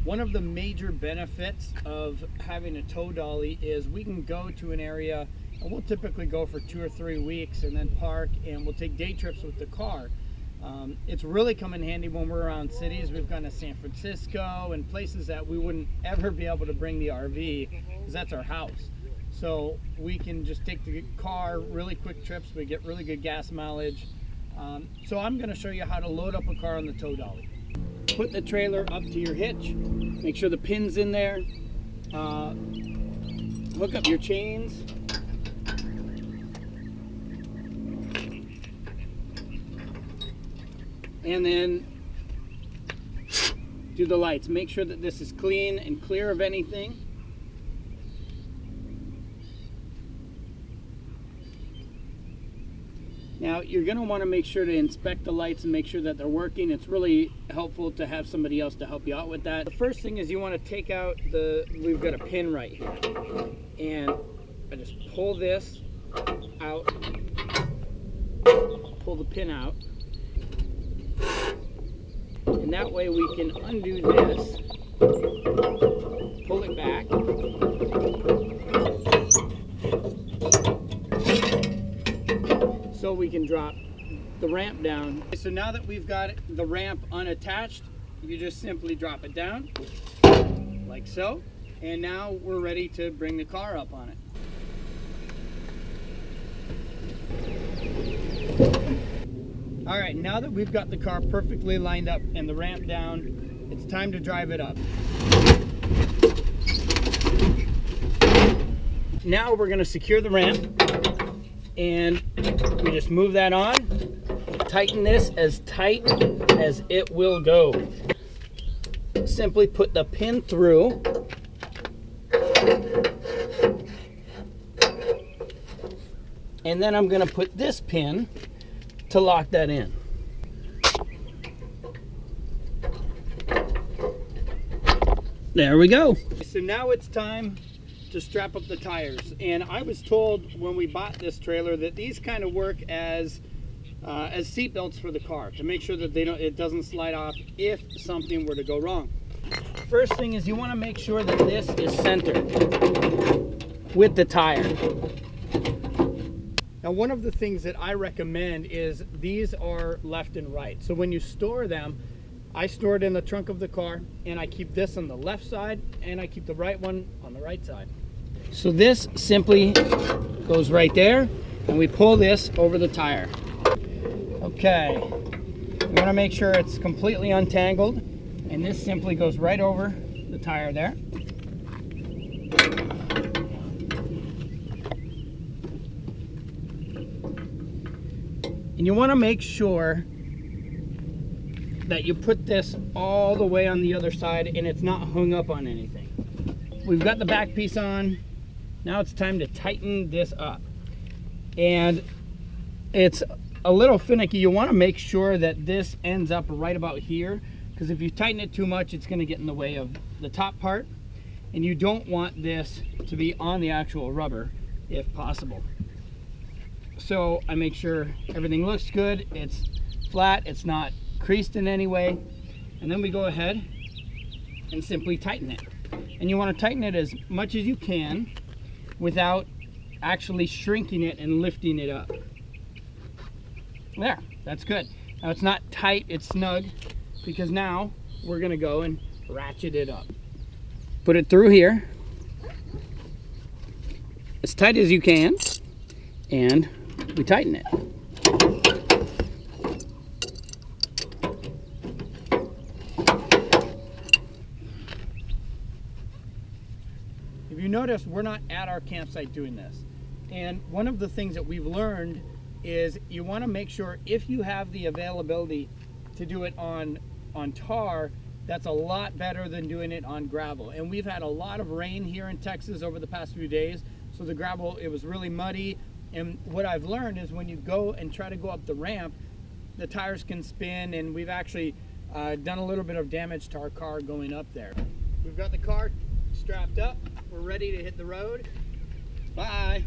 One of the major benefits of having a tow dolly is we can go to an area, and we'll typically go for 2 or 3 weeks and then park, and we'll take day trips with the car. It's really come in handy when we're around cities. We've gone to San Francisco and places that we wouldn't ever be able to bring the RV because that's our house. So we can just take the car, really quick trips. We get really good gas mileage. So I'm going to show you how to load up a car on the tow dolly. Put the trailer up to your hitch. Make sure the pin's in there. Hook up your chains. And then do the lights. Make sure that this is clean and clear of anything. Now you're going to want to make sure to inspect the lights and make sure that they're working. It's really helpful to have somebody else to help you out with that. The first thing is you want to take out we've got a pin right here. And I just pull this out, pull the pin out. And that way we can undo this, pull it back, so we can drop the ramp down. So now that we've got the ramp unattached, you just simply drop it down, like so, and now we're ready to bring the car up on it. All right, now that we've got the car perfectly lined up and the ramp down, it's time to drive it up. Now we're going to secure the ramp, and we just move that on, tighten this as tight as it will go. Simply put the pin through, and then I'm going to put this pin to lock that in. There we go. So now it's time to strap up the tires. And I was told when we bought this trailer that these kind of work as seat belts for the car to make sure that it doesn't slide off if something were to go wrong. First thing is you want to make sure that this is centered with the tire. Now, one of the things that I recommend is these are left and right. So when you store them, I store it in the trunk of the car, and I keep this on the left side, and I keep the right one on the right side. So this simply goes right there, and we pull this over the tire. Okay, we want to make sure it's completely untangled, and this simply goes right over the tire there. And you want to make sure that you put this all the way on the other side and it's not hung up on anything. We've got the back piece on. Now it's time to tighten this up. And it's a little finicky. You want to make sure that this ends up right about here, because if you tighten it too much, it's going to get in the way of the top part. And you don't want this to be on the actual rubber if possible. So I make sure everything looks good, it's flat, it's not creased in any way, and then we go ahead and simply tighten it. And you want to tighten it as much as you can without actually shrinking it and lifting it up. There, that's good. Now it's not tight, it's snug, because now we're going to go and ratchet it up. Put it through here as tight as you can, and we tighten it. If you notice, we're not at our campsite doing this. And one of the things that we've learned is you want to make sure if you have the availability to do it on tar, that's a lot better than doing it on gravel. And we've had a lot of rain here in Texas over the past few days, so the gravel, it was really muddy. And what I've learned is when you go and try to go up the ramp, the tires can spin, and we've actually done a little bit of damage to our car going up there. We've got the car strapped up. We're ready to hit the road. Bye.